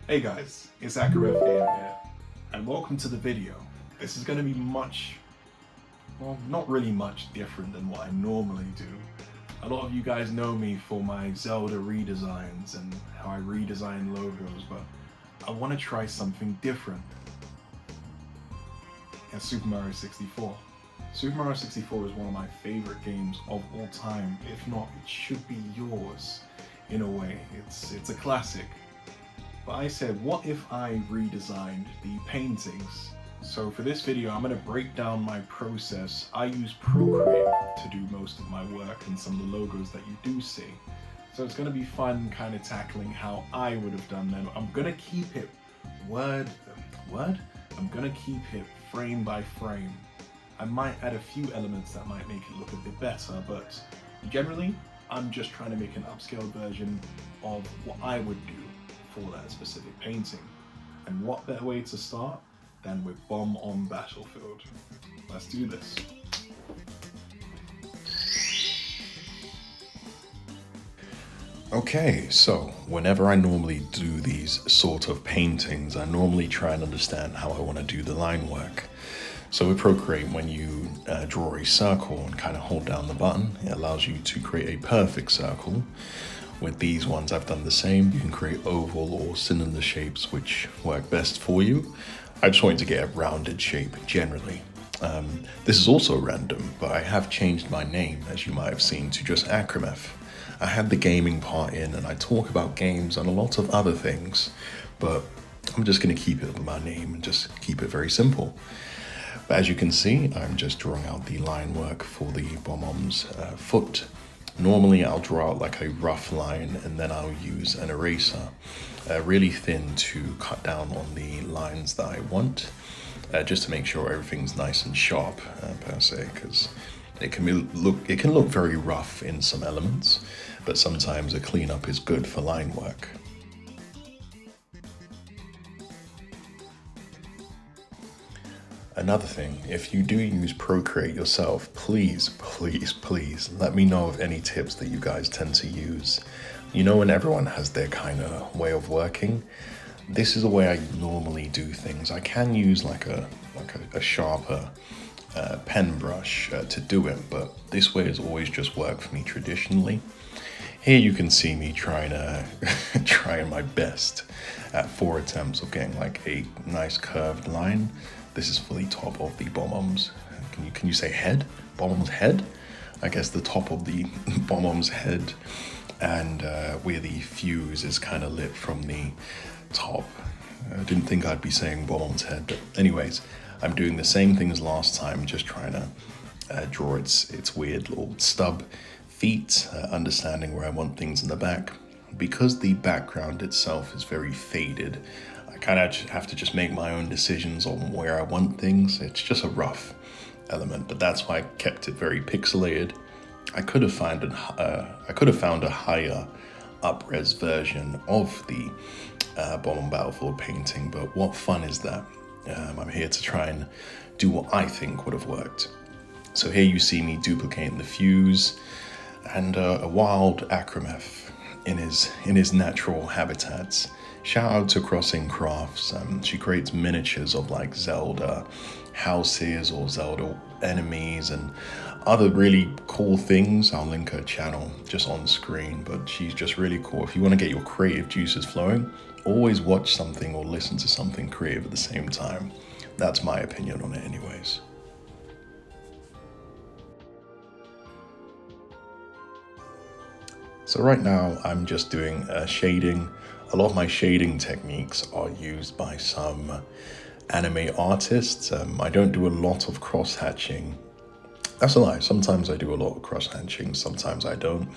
Hey guys, it's Redesigning here, and welcome to the video. This is going to be well, not really much different than what I normally do. A lot of you guys know me for my Zelda redesigns and how I redesign logos, but I want to try something different. And Super Mario 64. Super Mario 64 is one of my favorite games of all time. If not, it should be yours in a way. It's a classic. But I said, what if I redesigned the paintings? So for this video, I'm going to break down my process. I use Procreate to do most of my work and some of the logos that you do see. So it's going to be fun kind of tackling how I would have done them. I'm going to keep it I'm going to keep it frame by frame. I might add a few elements that might make it look a bit better, but generally, I'm just trying to make an upscaled version of what I would do for that specific painting. And what better way to start than with Bomb on Battlefield. Let's do this. Okay, so whenever I normally do these sort of paintings, I normally try and understand how I want to do the line work. So with Procreate, when you draw a circle and kind of hold down the button, it allows you to create a perfect circle. With these ones, I've done the same. You can create oval or cylinder shapes, which work best for you. I just wanted to get a rounded shape generally. This is also random, but I have changed my name, as you might have seen, to just Acrometh. I had the gaming part in, and I talk about games and a lot of other things, but I'm just going to keep it with my name and just keep it very simple. But as you can see, I'm just drawing out the line work for the Bob-omb's foot. Normally I'll draw out like a rough line and then I'll use an eraser, really thin, to cut down on the lines that I want, just to make sure everything's nice and sharp per se, because it can look very rough in some elements, but sometimes a cleanup is good for line work. Another thing, if you do use Procreate yourself, please let me know of any tips that you guys tend to use. You know, when everyone has their kind of way of working, this is the way I normally do things. I can use like a sharper pen brush to do it, but this way has always just worked for me traditionally. Here you can see me trying my best at 4 attempts of getting like a nice curved line. This is for the top of the Bob-omb's. Can you say head? Bob-omb's head? I guess the top of the Bob-omb's head, and where the fuse is kind of lit from the top. I didn't think I'd be saying Bob-omb's head, but anyways, I'm doing the same thing as last time, just trying to draw its weird little stub feet, understanding where I want things in the back. Because the background itself is very faded, I kind of have to just make my own decisions on where I want things. It's just a rough element, but that's why I kept it very pixelated. I could have found a higher up-res version of the Bomb on Battlefield painting, but what fun is that? I'm here to try and do what I think would have worked. So here you see me duplicating the fuse, and a wild Acrometh in his natural habitats. Shout out to Crossing Crafts. She creates miniatures of like Zelda houses or Zelda enemies and other really cool things. I'll link her channel just on screen, but she's just really cool. If you want to get your creative juices flowing, always watch something or listen to something creative at the same time. That's my opinion on it anyways. So right now I'm just doing shading. A lot of my shading techniques are used by some anime artists. I don't do a lot of cross-hatching. That's a lie. Sometimes I do a lot of cross-hatching, sometimes I don't.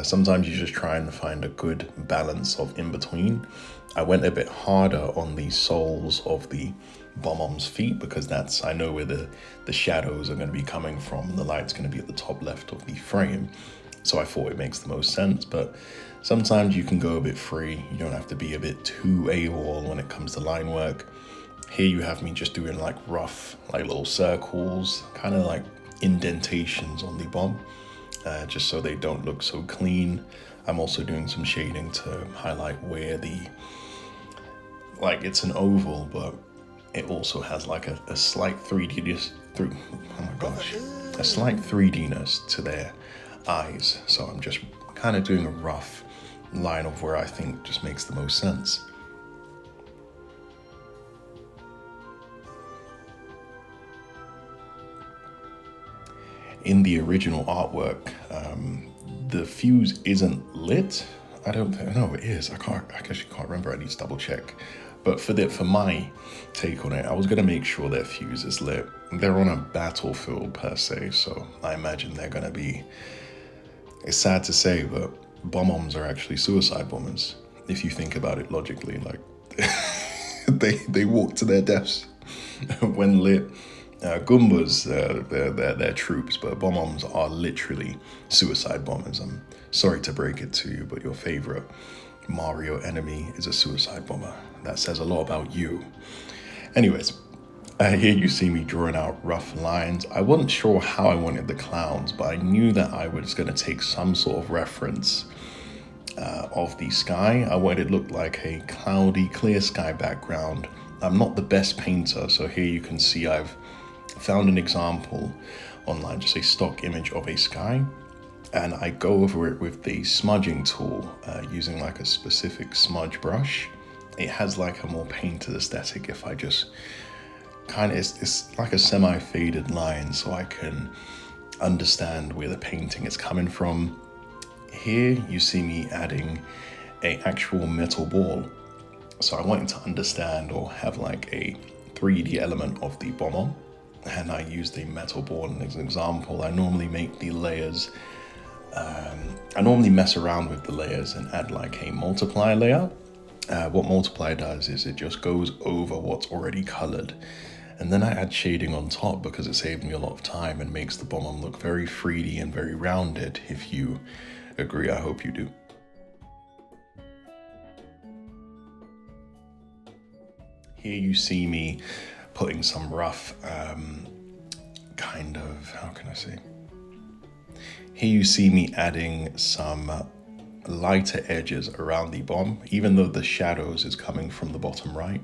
Sometimes you just try and find a good balance of in-between. I went a bit harder on the soles of the Bob-omb's feet because I know where the shadows are going to be coming from and the light's going to be at the top left of the frame. So I thought it makes the most sense, but sometimes you can go a bit free. You don't have to be a bit too AWOL when it comes to line work. Here you have me just doing like rough, like little circles, kind of like indentations on the Bob, just so they don't look so clean. I'm also doing some shading to highlight where the like it's an oval, but it also has like a slight 3D oh my gosh, a slight 3Dness to their eyes. So I'm just kind of doing a rough line of where I think just makes the most sense. In the original artwork, the fuse isn't lit. I don't know, it is. I actually can't remember. I need to double check. But for my take on it, I was gonna make sure their fuse is lit. They're on a battlefield per se, so I imagine they're gonna be. It's sad to say, but bomb-oms are actually suicide bombers. If you think about it logically, like they walk to their deaths when lit. Goombas, they're troops, but bomb-oms are literally suicide bombers. I'm sorry to break it to you, but your favorite Mario enemy is a suicide bomber. That says a lot about you. Anyways, here you see me drawing out rough lines. I wasn't sure how I wanted the clouds, but I knew that I was going to take some sort of reference of the sky. I wanted it to look like a cloudy, clear sky background. I'm not the best painter, so here you can see I've found an example online, just a stock image of a sky, and I go over it with the smudging tool using like a specific smudge brush. It has like a more painted aesthetic if I just kind of, it's like a semi-faded line so I can understand where the painting is coming from. Here you see me adding a actual metal ball. So I wanted to understand or have like a 3D element of the bomb-on, and I used a metal ball as an example. I normally make the layers, I normally mess around with the layers and add like a multiply layer. What multiply does is it just goes over what's already colored. And then I add shading on top because it saved me a lot of time and makes the bomb look very 3D and very rounded. If you agree, I hope you do. Here you see me putting some rough kind of, how can I say? Here you see me adding some lighter edges around the bomb, even though the shadows is coming from the bottom right.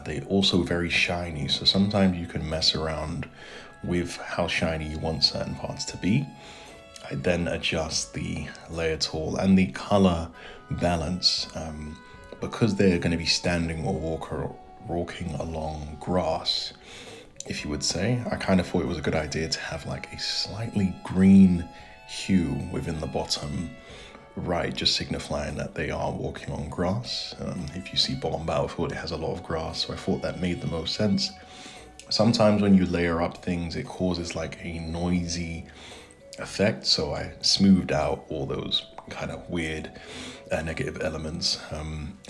They're also very shiny, so sometimes you can mess around with how shiny you want certain parts to be. I then adjust the layer tool and the color balance because they're going to be standing or walking along grass, if you would say. I kind of thought it was a good idea to have like a slightly green hue within the bottom right, just signifying that they are walking on grass. If you see Bomb Battlefield, it has a lot of grass, so I thought that made the most sense. Sometimes when you layer up things, it causes like a noisy effect, so I smoothed out all those kind of weird negative elements.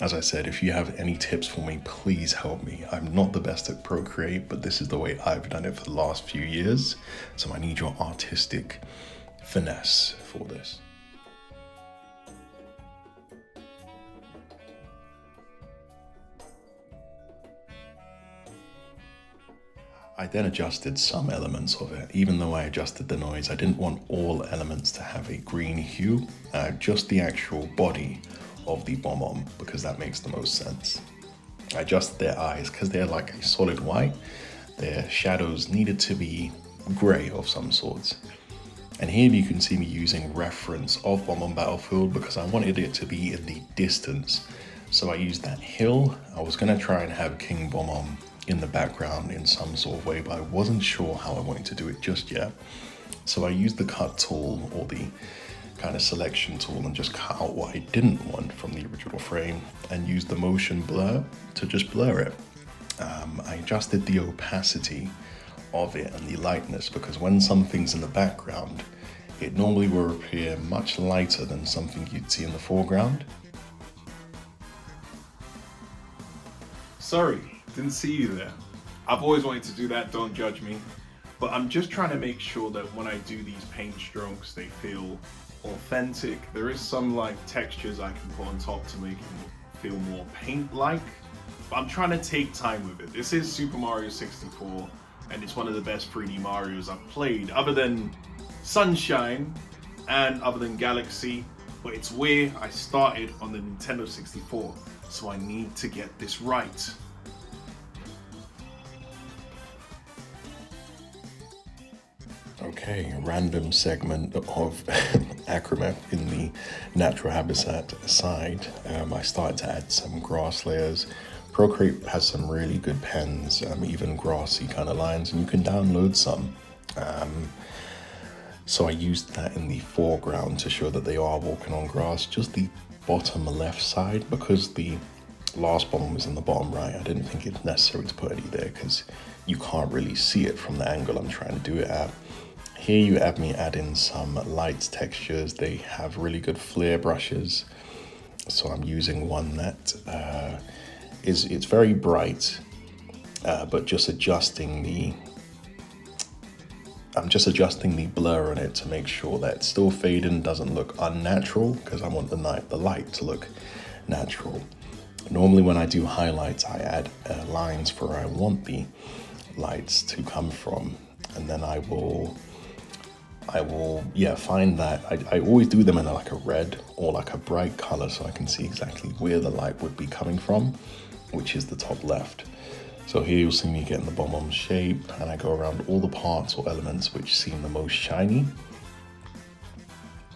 As I said, if you have any tips for me, please help me. I'm not the best at Procreate, but this is the way I've done it for the last few years, so I need your artistic finesse for this. I then adjusted some elements of it. Even though I adjusted the noise, I didn't want all elements to have a green hue, just the actual body of the bomb-on, because that makes the most sense. I adjusted their eyes because they're like a solid white. Their shadows needed to be gray of some sorts. And here you can see me using reference of Bomb-on Battlefield because I wanted it to be in the distance. So I used that hill. I was gonna try and have King Bomb-on in the background in some sort of way, but I wasn't sure how I wanted to do it just yet. So I used the cut tool or the kind of selection tool and just cut out what I didn't want from the original frame and used the motion blur to just blur it. I adjusted the opacity of it and the lightness because when something's in the background, it normally will appear much lighter than something you'd see in the foreground. Sorry, didn't see you there. I've always wanted to do that, don't judge me. But I'm just trying to make sure that when I do these paint strokes, they feel authentic. There is some like textures I can put on top to make it feel more paint-like. But I'm trying to take time with it. This is Super Mario 64, and it's one of the best 3D Marios I've played, other than Sunshine and other than Galaxy. But it's where I started on the Nintendo 64. So I need to get this right. Okay, a random segment of Acromat in the natural habitat side. I started to add some grass layers. Procreate has some really good pens, even grassy kind of lines, and you can download some. So I used that in the foreground to show that they are walking on grass, just the bottom left side, because the last bomb was in the bottom right. I didn't think it's necessary to put any there because you can't really see it from the angle I'm trying to do it at. Here you have me add in some light textures. They have really good flare brushes. So I'm using one that it's very bright, but I'm just adjusting the blur on it to make sure that it's still fading, doesn't look unnatural, because I want the light to look natural. Normally when I do highlights, I add lines for where I want the lights to come from, and then I will find that I always do them in like a red or like a bright color so I can see exactly where the light would be coming from, which is the top left. So here you'll see me getting the bomb shape, and I go around all the parts or elements which seem the most shiny.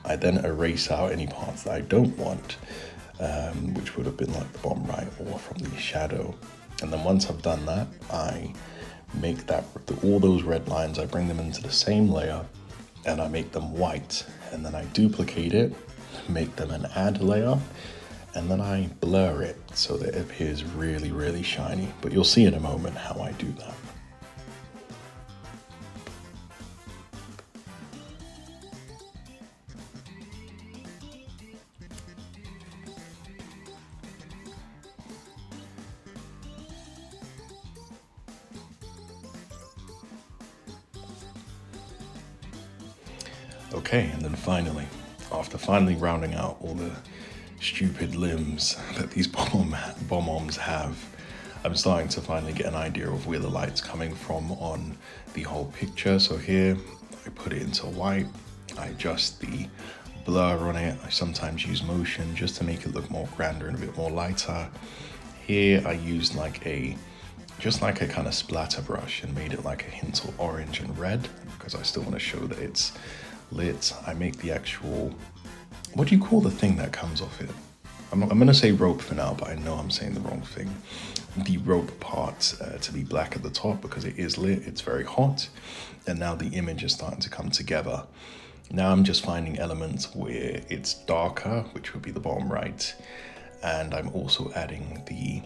I then erase out any parts that I don't want, which would have been like the bottom right or from the shadow. And then once I've done that, I make all those red lines, I bring them into the same layer, and I make them white, and then I duplicate it, make them an add layer, and then I blur it so that it appears really, really shiny. But you'll see in a moment how I do that. Okay, and then finally, after finally rounding out all the stupid limbs that these bomb-oms have, I'm starting to finally get an idea of where the light's coming from on the whole picture. So here, I put it into white, I adjust the blur on it, I sometimes use motion just to make it look more grander and a bit more lighter. Here I used just like a kind of splatter brush and made it like a hint of orange and red, because I still want to show that it's lit. I make the actual, what do you call the thing that comes off it? I'm going to say rope for now, but I know I'm saying the wrong thing. The rope part to be black at the top because it is lit, it's very hot, and now the image is starting to come together. Now I'm just finding elements where it's darker, which would be the bottom right, and I'm also adding the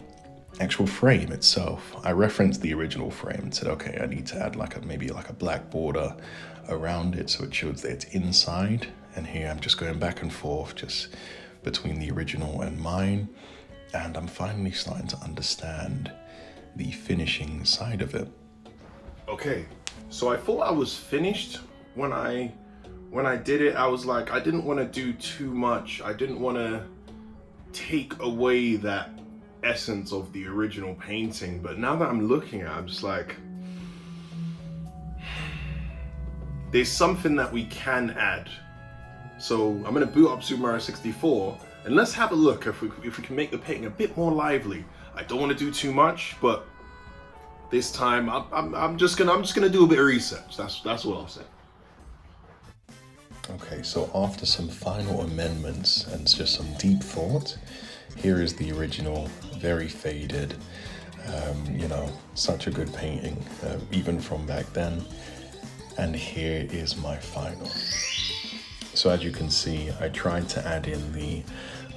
actual frame itself. I referenced the original frame and said, okay, I need to add maybe a black border around it so it shows that it's inside. And here I'm just going back and forth just between the original and mine, and I'm finally starting to understand the finishing side of it. Okay, so I thought I was finished when I did it. I was like, I didn't want to do too much. I didn't want to take away that essence of the original painting, but now that I'm looking at it, I'm just like, there's something that we can add. So I'm gonna boot up Super Mario 64 and let's have a look if we can make the painting a bit more lively. I don't want to do too much, but this time I'm just gonna do a bit of research. That's what I'll say. Okay, so after some final amendments and just some deep thought, here is the original, very faded, such a good painting, even from back then. And here is my final. So as you can see, I tried to add in the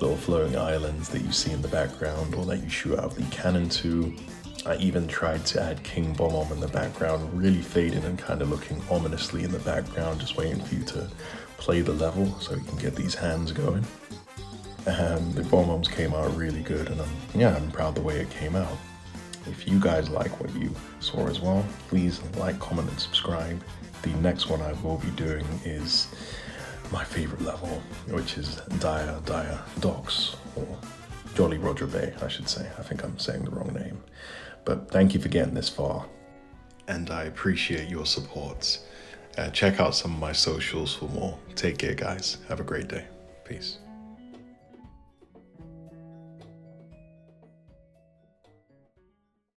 little floating islands that you see in the background or that you shoot out the cannon to. I even tried to add King Bomb in the background, really fading and kind of looking ominously in the background, just waiting for you to play the level so you can get these hands going. The Bomb came out really good, and I'm proud the way it came out. If you guys like what you saw as well, please like, comment, and subscribe. The next one I will be doing is my favorite level, which is Dire Docks, or Jolly Roger Bay, I should say. I think I'm saying the wrong name. But thank you for getting this far, and I appreciate your support. Check out some of my socials for more. Take care, guys. Have a great day. Peace.